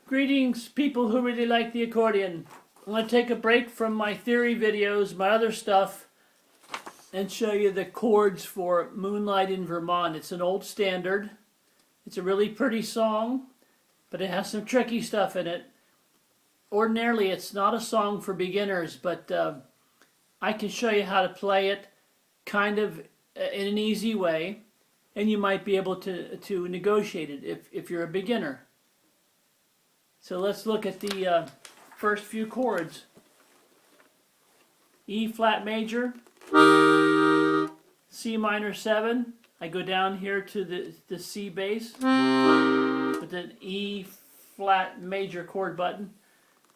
Greetings, people who really like the accordion. I'm going to take a break from my theory videos, my other stuff, and show you the chords for Moonlight in Vermont. It's an old standard. It's a really pretty song, but it has some tricky stuff in it. Ordinarily, it's not a song for beginners, but I can show you how to play it kind of in an easy way, and you might be able to negotiate it if you're a beginner. So let's look at the first few chords. E flat major, C minor 7. I go down here to the C bass with an E flat major chord button.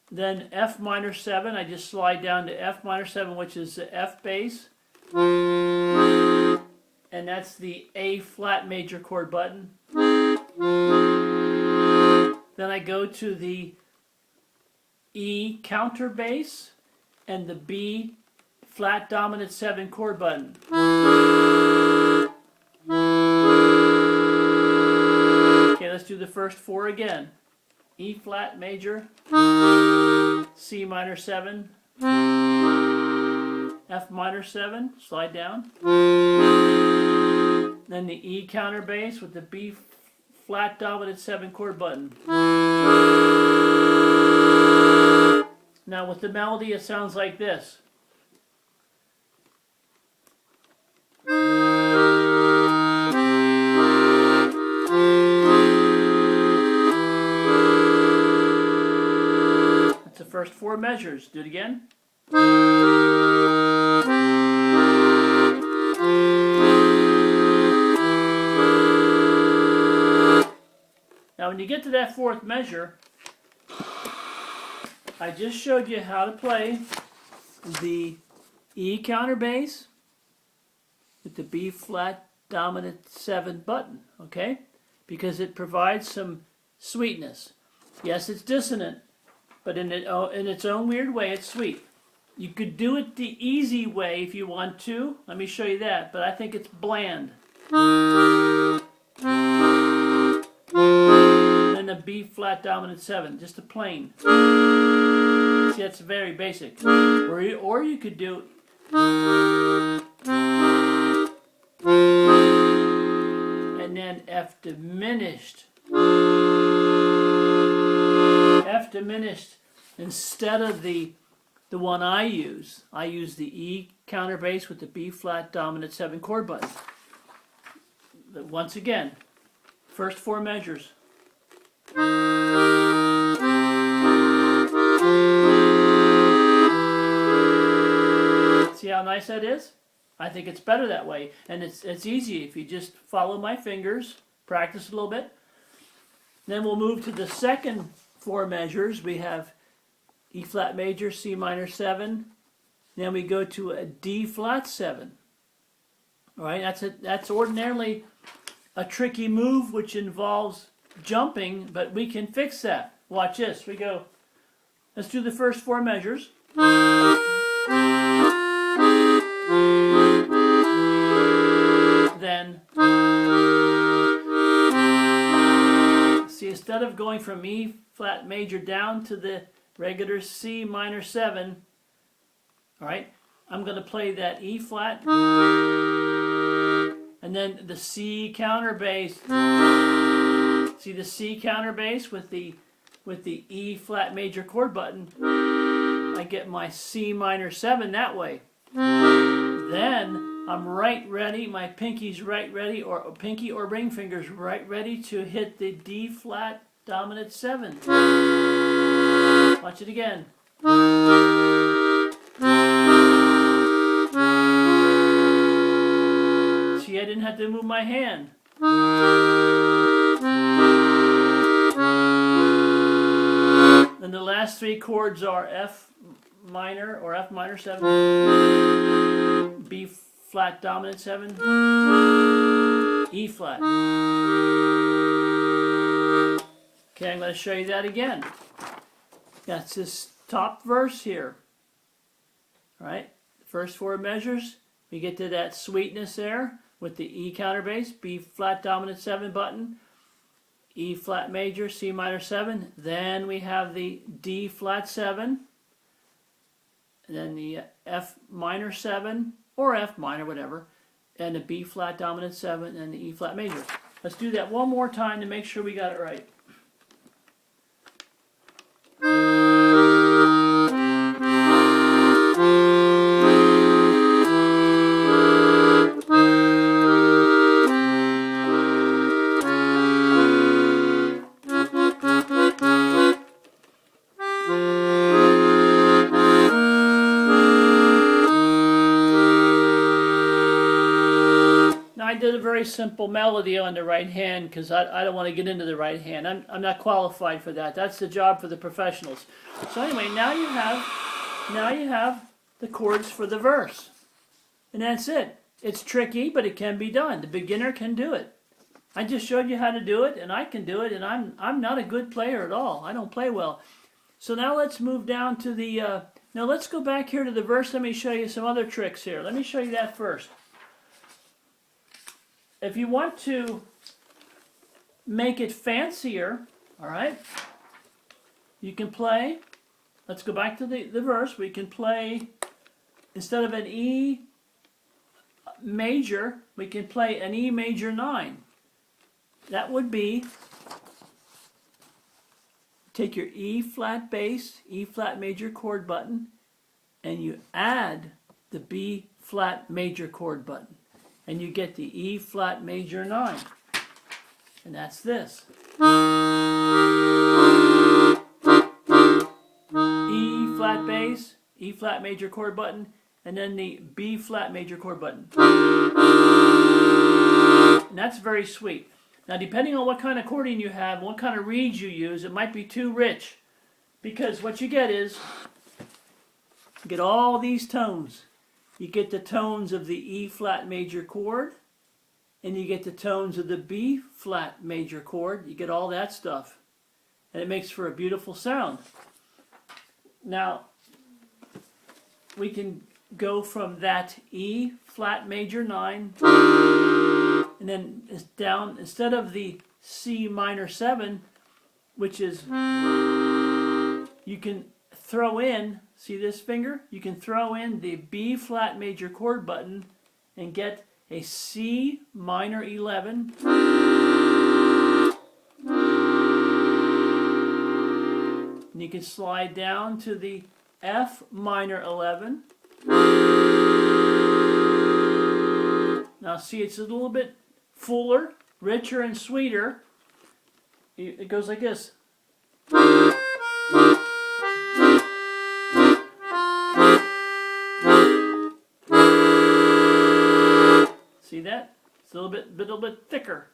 Then F minor 7. I just slide down to F minor 7, which is the F bass. And that's the A flat major chord button. Then I go to the E counter bass and the B flat dominant 7 chord button. Okay, let's do the first four again. E flat major, C minor 7, F minor 7, slide down. Then the E counter bass with the B flat dominant 7 chord button. Now with the melody it sounds like this. That's the first four measures. Do it again. Now when you get to that fourth measure, I just showed you how to play the E counter bass with the B flat dominant 7 button, okay? Because it provides some sweetness. Yes, it's dissonant, but in its own weird way, it's sweet. You could do it the easy way if you want to. Let me show you that, but I think it's bland. A B flat dominant 7, just a plain. See, that's very basic. Or you could do and then F diminished. F diminished instead of the one I use. I use the E counter bass with the B flat dominant 7 chord button. But once again, first four measures. See how nice that is? I think it's better that way, and it's easy if you just follow my fingers, practice a little bit. Then we'll move to the second four measures. We have E flat major, C minor 7. Then we go to a D flat 7. All right, that's ordinarily a tricky move which involves jumping, but we can fix that. Watch this. We go. Let's do the first four measures. Then, see, instead of going from E flat major down to the regular C minor 7, all right, I'm going to play that E flat, and then the C counter bass. See the C counter bass with the E flat major chord button. I get my C minor 7 that way. Then I'm right ready. My pinky's right ready, or pinky or ring fingers right ready to hit the D flat dominant 7. Watch it again. See, I didn't have to move my hand. And the last three chords are F minor or F minor 7, B flat dominant 7, E flat. Okay, I'm going to show you that again. That's this top verse here. All right, first four measures, we get to that sweetness there with the E counter bass, B flat dominant 7 button, E flat major, C minor 7. Then we have the D flat 7. And then the F minor 7, or F minor, whatever. And the B flat dominant 7, and the E flat major. Let's do that one more time to make sure we got it right. I did a very simple melody on the right hand because I don't want to get into the right hand. I'm not qualified for that. That's the job for the professionals. So anyway, now you have the chords for the verse. And that's it. It's tricky, but it can be done. The beginner can do it. I just showed you how to do it, and I can do it, and I'm not a good player at all. I don't play well. So now let's move down to the now let's go back here to the verse. Let me show you some other tricks here. Let me show you that first. If you want to make it fancier, all right, you can play, let's go back to the verse, we can play, instead of an E major, we can play an E major 9. That would be, take your E flat bass, E flat major chord button, and you add the B flat major chord button. And you get the E flat major 9. And that's this. E flat bass, E flat major chord button, and then the B flat major chord button. And that's very sweet. Now depending on what kind of accordion you have, what kind of reeds you use, it might be too rich. Because what you get is, you get all these tones. You get the tones of the E flat major chord, and you get the tones of the B flat major chord. You get all that stuff, and it makes for a beautiful sound. Now, we can go from that E flat major 9, and then down, instead of the C minor 7, which is, you can throw in, see this finger? You can throw in the B flat major chord button and get a C minor 11. And you can slide down to the F minor 11. Now see, it's a little bit fuller, richer, and sweeter. It goes like this. See that? It's a little bit thicker.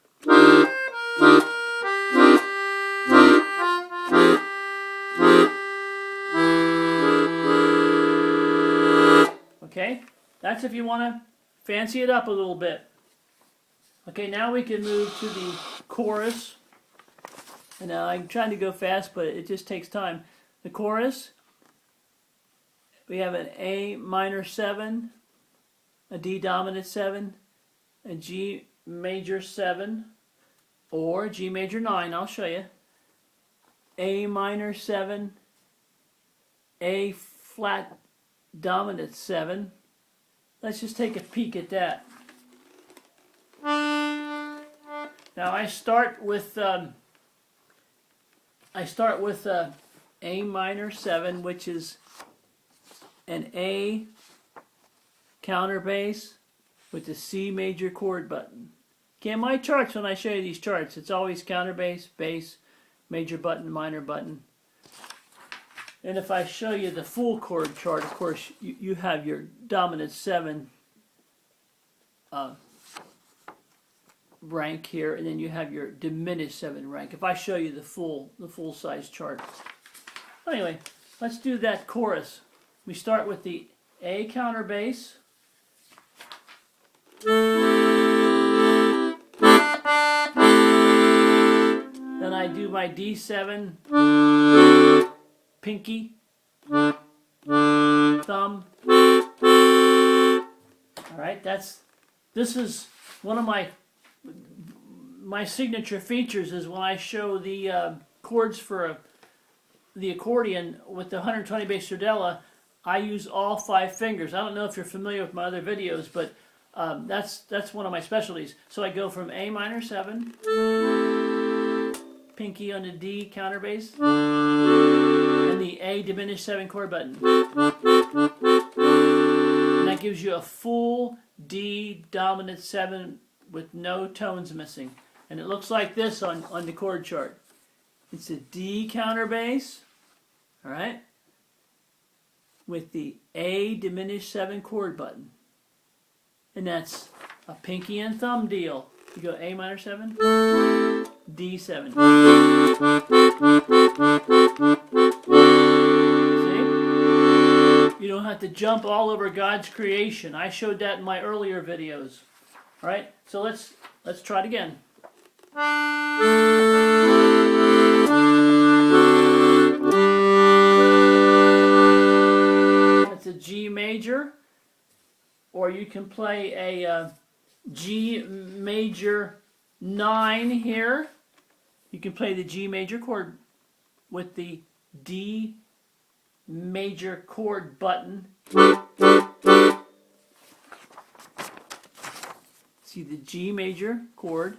Okay, that's if you want to fancy it up a little bit. Okay, now we can move to the chorus. And now I'm trying to go fast, but it just takes time. The chorus, we have an A minor 7, a D dominant 7, a G major 7, or G major 9, I'll show you. A minor 7, A flat dominant 7. Let's just take a peek at that. Now I start with A minor 7, which is an A counterbass with the C major chord button. Okay, in my charts, when I show you these charts, it's always counterbass, bass, major button, minor button. And if I show you the full chord chart, of course, you have your dominant 7 rank here, and then you have your diminished 7 rank. If I show you the full size chart. Anyway, let's do that chorus. We start with the A counterbass. Then I do my D7, pinky, thumb. All right, this is one of my my signature features is when I show the chords for the accordion with the 120 bass Stradella, I use all 5 fingers. I don't know if you're familiar with my other videos, but that's one of my specialties. So I go from A minor 7, pinky on the D counterbass, and the A diminished 7 chord button. And that gives you a full D dominant 7 with no tones missing. And it looks like this on the chord chart. It's a D counterbass, all right, with the A diminished 7 chord button. And that's a pinky and thumb deal. You go A minor 7, D7. See? You don't have to jump all over God's creation. I showed that in my earlier videos. All right, so let's try it again. That's a G major, or you can play a G major 9 here. You can play the G major chord with the D major chord button. See the G major chord,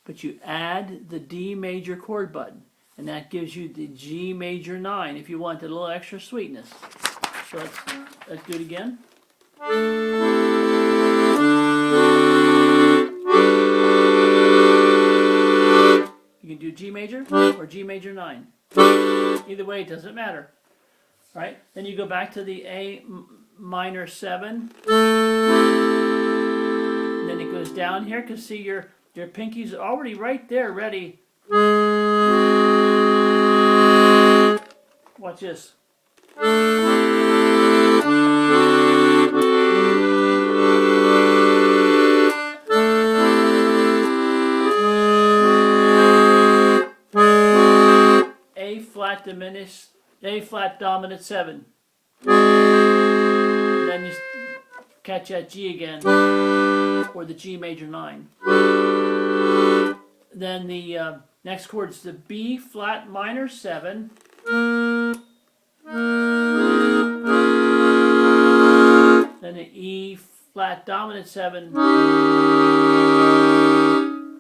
but you add the D major chord button, and that gives you the G major 9 if you want a little extra sweetness. So let's do it again. You can do G major or G major 9. Either way, it doesn't matter. All right? Then you go back to the A minor 7. And then it goes down here, because see your pinky's already right there ready. Watch this. A flat diminished, A flat dominant 7. Then you catch that G again, or the G major 9. Then the next chord is the B flat minor 7. Then the E flat dominant 7.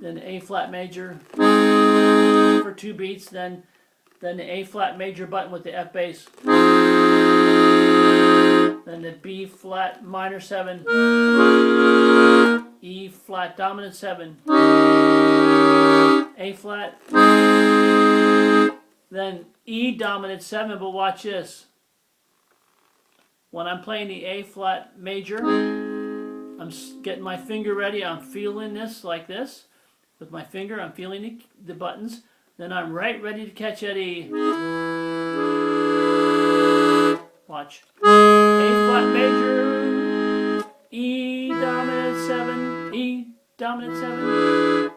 Then the A flat major for 2 beats. Then the A flat major button with the F bass. Then the B flat minor 7. E flat dominant 7. A flat. Then E dominant 7, but watch this. When I'm playing the A flat major, I'm getting my finger ready. I'm feeling this like this. With my finger, I'm feeling the buttons. Then I'm right ready to catch that E. Watch. A flat major, E dominant 7, E dominant 7,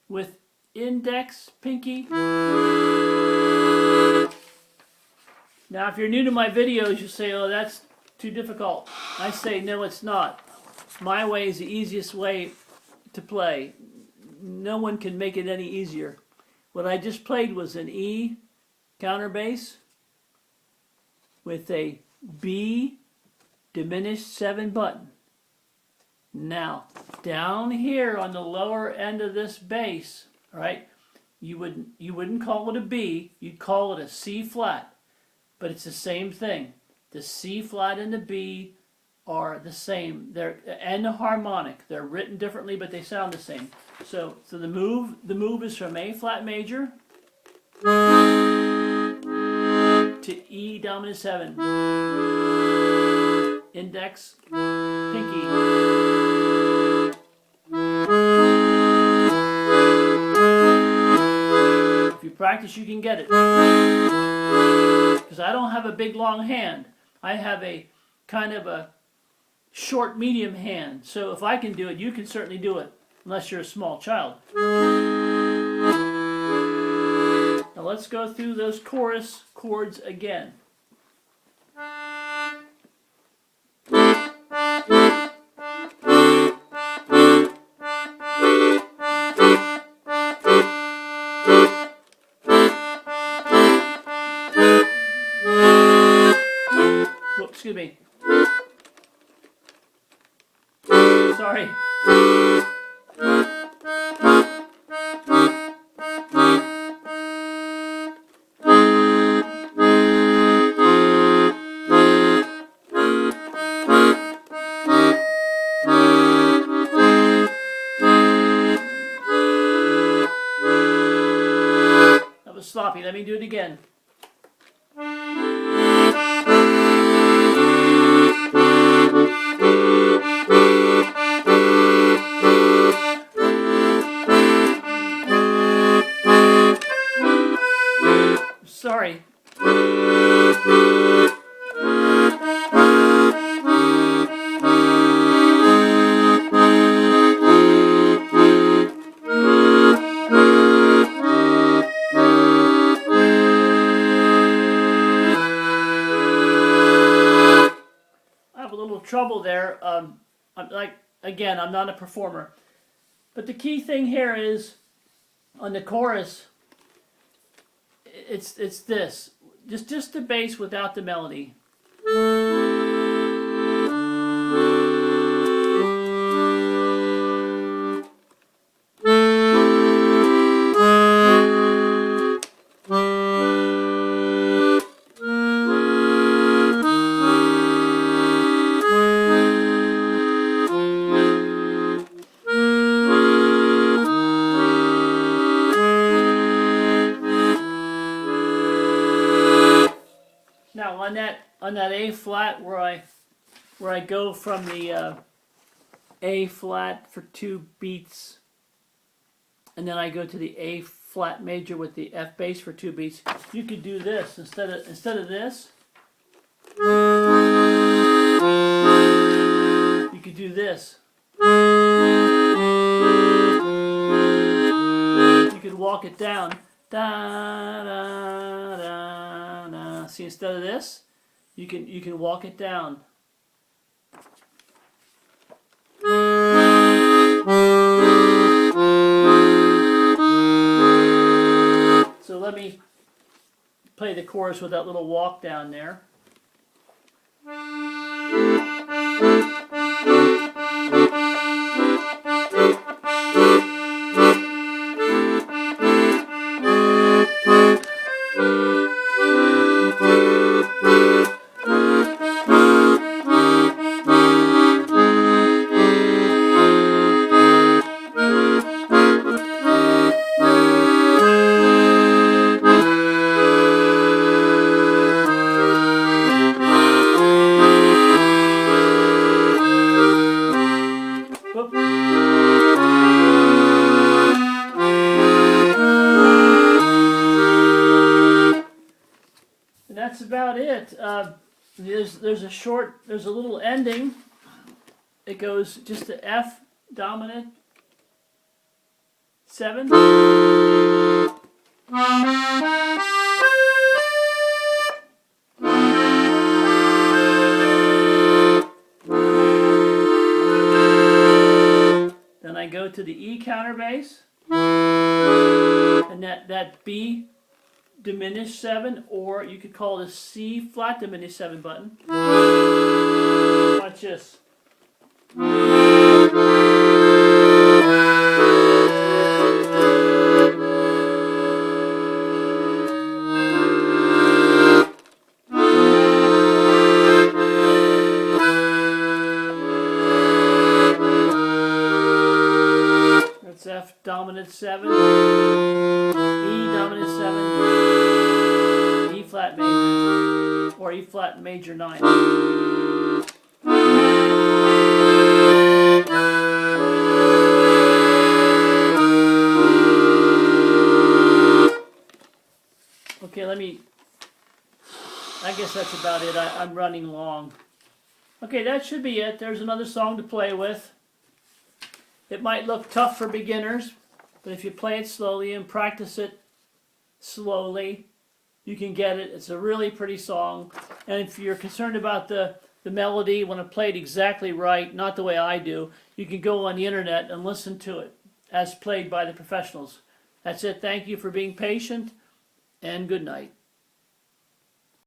with index, pinky. Now if you're new to my videos, you say, oh, that's too difficult. I say, no, it's not. My way is the easiest way to play. No one can make it any easier. What I just played was an E counterbass with a B diminished 7 button. Now, down here on the lower end of this bass, all right, you wouldn't call it a B, you'd call it a C flat, but it's the same thing. The C flat and the B are the same. And the harmonic. They're written differently, but they sound the same. So the move is from A flat major to E dominant 7. Index, pinky. If you practice, you can get it. Because I don't have a big long hand. I have a kind of a short medium hand. So if I can do it, you can certainly do it. Unless you're a small child. Now let's go through those chorus chords again. excuse me. Sorry. That was sloppy. Let me do it again. Sorry. I have a little trouble there. I'm not a performer. But the key thing here is on the chorus, it's this. Just the bass without the melody. Now on that A flat where I go from the A flat for 2 beats, and then I go to the A flat major with the F bass for 2 beats. You could do this instead of this. You could do this. You could walk it down. Da, da, da, da. See, instead of this, you can walk it down. So let me play the chorus with that little walk down there. And that's about it. There's a little ending. It goes just to F dominant 7. Then I go to the E counterbass, and that B diminished 7, or you could call it a C flat diminished 7 button. Watch this. That's F dominant 7, E dominant 7, E flat major, or E flat major 9. Okay, I guess that's about it. I'm running long. Okay, that should be it. There's another song to play with. It might look tough for beginners, but if you play it slowly and practice it slowly, you can get it. It's a really pretty song. And if you're concerned about the melody, want to play it exactly right, not the way I do, you can go on the internet and listen to it as played by the professionals. That's it. Thank you for being patient, and good night.